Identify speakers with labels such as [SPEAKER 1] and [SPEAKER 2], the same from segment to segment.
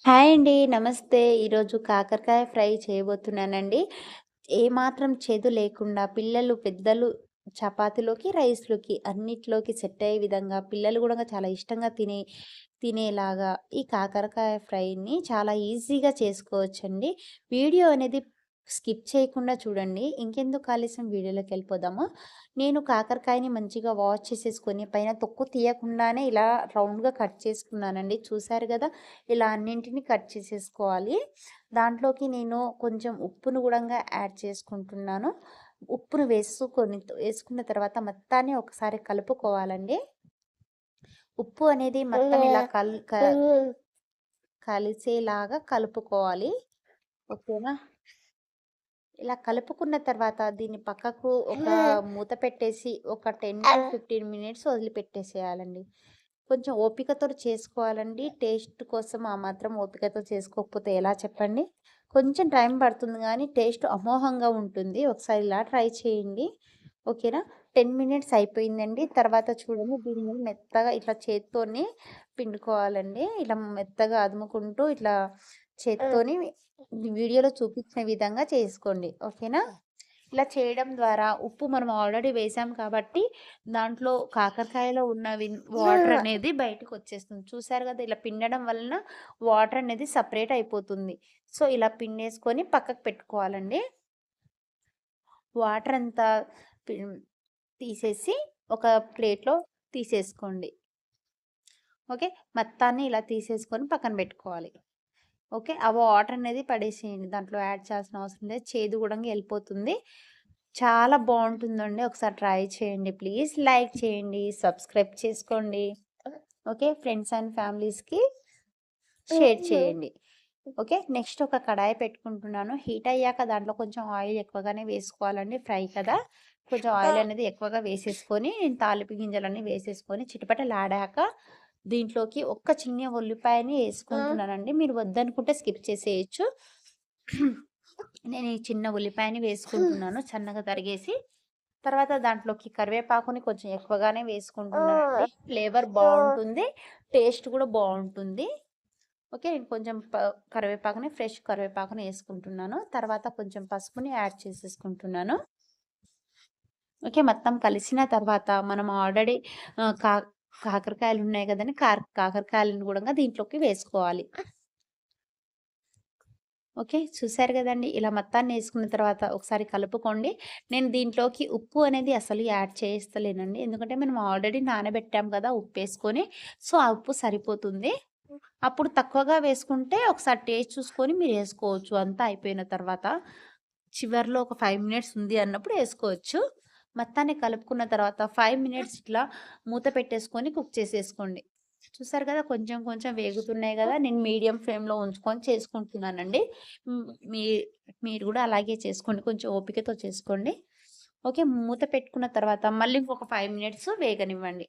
[SPEAKER 1] Hi అండి. నమస్తే. ఈరోజు కాకరకాయ ఫ్రై చేయబోతున్నానండి. ఏమాత్రం చేదు లేకుండా పిల్లలు, పెద్దలు చపాతీలోకి, రైస్‌లోకి అన్నిట్లోకి సెట్ అయ్యే విధంగా పిల్లలు గూడా చాలా ఇష్టంగా తినేలాగా ఈ కాకరకాయ ఫ్రైని చాలా ఈజీగా చేసుకోవచ్చండి. వీడియో అనేది స్కిప్ చేయకుండా చూడండి. ఇంకెందుకు ఆలస్యం వీడియోలోకెళ్ళిపోదాము. నేను కాకరకాయని మంచిగా వాష్ చేసేసుకొని పైన తొక్కు తీయకుండానే ఇలా రౌండ్‌గా కట్ చేసుకున్నానండి. చూసారు గదా! ఇలా అన్నింటిని కట్ చేసేసుకోవాలి. దాంట్లోకి నేను కొంచెం ఉప్పును గూడంగా యాడ్ చేసుకుంటున్నాను. ఉప్పును వేసుకున్న తర్వాత మొత్తాన్ని ఒకసారి కలుపుకోవాలండి. ఉప్పు అనేది మొత్తం ఇలా కలిసేలాగా కలుపుకోవాలి. ఓకేనా? ఇలా కలుపుకున్న తర్వాత దీన్ని పక్కకు ఒక మూత పెట్టేసి ఒక 10-15 మినిట్స్ వదిలిపెట్టేసేయాలండి. కొంచెం ఓపికతోటి చేసుకోవాలండి. టేస్ట్ కోసం ఆ మాత్రం ఓపికతో చేసుకోకపోతే ఎలా చెప్పండి? కొంచెం టైం పడుతుంది గానీ టేస్ట్ అమోఘంగా ఉంటుంది. ఒకసారి ఇలా ట్రై చేయండి. ఓకేనా? 10 మినిట్స్ అయిపోయిందండి. తర్వాత చూడండి దీన్ని మెత్తగా ఇట్లా చేత్తోని పిండుకోవాలండి. ఇలా మెత్తగా అదుముకుంటూ ఇట్లా చేత్తోని వీడియోలో చూపించిన విధంగా చేసుకోండి. ఓకేనా? ఇలా చేయడం ద్వారా ఉప్పు మనం ఆల్రెడీ వేసాం కాబట్టి దాంట్లో కాకరకాయలో ఉన్న వాటర్ అనేది బయటకొచ్చేస్తుంది. చూసారు గదా! ఇలా పిండడం వలన వాటర్ అనేది సెపరేట్ అయిపోతుంది. సో, ఇలా పిండేసుకొని పక్కకు పెట్టుకోవాలండి. వాటర్ అంతా పిం తీసేసి ఒక ప్లేట్‌లో తీసేసుకోండి. ఓకే. మొత్తాన్ని ఇలా తీసేసుకొని పక్కన పెట్టుకోవాలి. ఓకే. ఆ వాటర్ అనేది పడేసేయండి. దాంట్లో యాడ్ చేయాల్సిన అవసరం లేదు. చేదు గూడంగా ఎళ్ళిపోతుంది. చాలా బావుంటుందండి. ఒకసారి ట్రై చేయండి ప్లీజ్. లైక్ చేయండి, సబ్స్క్రైబ్ చేసుకోండి. ఓకే. ఫ్రెండ్స్ అండ్ ఫ్యామిలీస్‌కి షేర్ చేయండి. ఓకే. నెక్స్ట్ ఒక కడాయి పెట్టుకుంటున్నాను. హీట్ అయ్యాక దాంట్లో కొంచెం ఆయిల్ ఎక్కువగానే వేసుకోవాలండి. ఫ్రై కదా! కొంచెం ఆయిల్ అనేది ఎక్కువగా వేసేసుకొని తాలింపు గింజలన్నీ వేసేసుకొని చిటపటలాడాక దీంట్లోకి ఒక్క చిన్న ఉల్లిపాయని ఏసుకుంటున్నానండి. మీరు వద్దనుకుంటే స్కిప్ చేసేయొచ్చు. నేను ఈ చిన్న ఉల్లిపాయని వేసుకుంటున్నాను సన్నగా తరిగేసి. తర్వాత దాంట్లోకి కరివేపాకుని కొంచెం ఎక్కువగానే వేసుకుంటున్నానండి. ఫ్లేవర్ బావుంటుంది. టేస్ట్ కూడా బావుంటుంది. ఓకే. నేను కొంచెం ఫ్రెష్ కరివేపాకుని యేసుకుంటున్నాను. తర్వాత కొంచెం పసుపుని యాడ్ చేసేసుకుంటున్నాను. ఓకే. మొత్తం కలిసిన తర్వాత మనం ఆల్రెడీ ఆహ్, కా కాకరకాయలున్నాయి గదండీ! కాకరకాయలను గూడంగా దీంట్లోకి వేసుకోవాలి. ఓకే. చూసారు గదండీ! ఇలా మొత్తాన్నేసుకున్న తర్వాత ఒకసారి కలుపుకోండి. నేను దీంట్లోకి ఉప్పు అనేది అసలు యాడ్ చేస్తలేనండి. ఎందుకంటే మనం ఆల్రెడీ నానబెట్టాం కదా! ఉప్పేసుకొని. సో, ఆ ఉప్పు సరిపోతుంది. అప్పుడు తక్కువగా వేసుకుంటే ఒకసారి టేస్ట్ చూసుకొని మీరేసుకోవచ్చు. అంతా అయిపోయిన తర్వాత చివర్లో ఒక 5 మినిట్స్ ఉంది అన్నప్పుడు ఏసుకోవచ్చు. మొత్తాన్ని కలుపుకున్న తర్వాత 5 మినిట్స్ ఇట్లా మూత పెట్టేసుకొని కుక్ చేసేసుకోండి. చూసారు కదా! కొంచెం కొంచెం వేగుతున్నాయి గదా! నేను మీడియం ఫ్లేమ్‌లో ఉంచుకొని చేసుకుంటున్నానండి. హ్మ్. మీ మీరు గూడా అలాగే చేసుకోండి. కొంచెం ఓపికతో చేసుకోండి. ఓకే. మూత పెట్టుకున్న తర్వాత మళ్ళీ ఇంకొక 5 మినిట్స్ వేగనివ్వండి.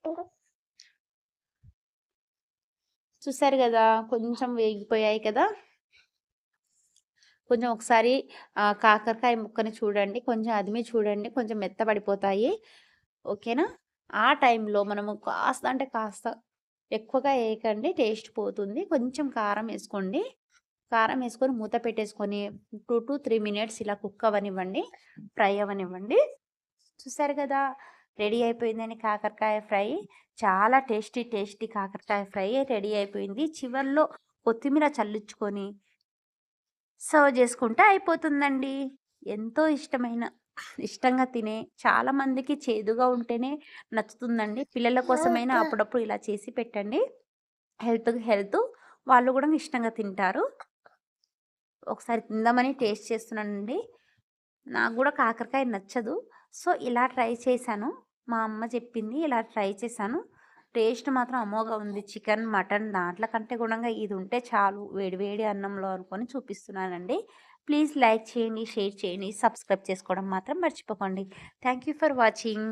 [SPEAKER 1] చూసారు గదా! కొంచెం వేగిపోయాయి కదా! కొంచెం ఒకసారి కాకరకాయ ముక్కని చూడండి. కొంచెం అదిమి చూడండి. కొంచెం మెత్తబడిపోతాయి. ఓకేనా? ఆ టైంలో మనము కాస్త అంటే కాస్త ఎక్కువగా ఏయకండి. టేస్ట్ పోతుంది. కొంచెం కారం ఏసుకోండి. కారం ఏసుకొని మూత పెట్టేసుకొని 2-3 మినిట్స్ ఇలా కుక్ అవ్వనివ్వండి. ఫ్రై అవ్వనివ్వండి. చూసారు గదా! రెడీ అయిపోయిందండి కాకరకాయ ఫ్రై. చాలా టేస్టీ కాకరకాయ ఫ్రై రెడీ అయిపోయింది. చివర్లో కొత్తిమీర చల్లుచ్చుకొని సర్వ్ చేసుకుంటే అయిపోతుందండి. ఎంతో ఇష్టంగా తినే చాలా మందికి చేదుగా ఉంటేనే నచ్చుతుందండి. పిల్లల కోసమైనా అప్పుడప్పుడు ఇలా చేసి పెట్టండి. హెల్త్‌కి హెల్త్. వాళ్ళు గూడా ఇష్టంగా తింటారు. ఒకసారి తిందామని టేస్ట్ చేస్తున్నానండి. నాకు గూడా కాకరకాయ నచ్చదు. సో, ఇలా ట్రై చేశాను. మా అమ్మ చెప్పింది ఇలా ట్రై చేశాను. టేస్ట్ మాత్రం అమోఘంగా ఉంది. చికెన్, మటన్ దాంట్ల కంటే గుణంగా ఇది ఉంటే చాలు వేడి వేడి అన్నంలో అనుకోని చూపిస్తున్నానండి. ప్లీజ్ లైక్ చేయండి, షేర్ చేయండి, సబ్స్క్రైబ్ చేసుకోవడం మాత్రం మర్చిపోకండి. Thank you for watching.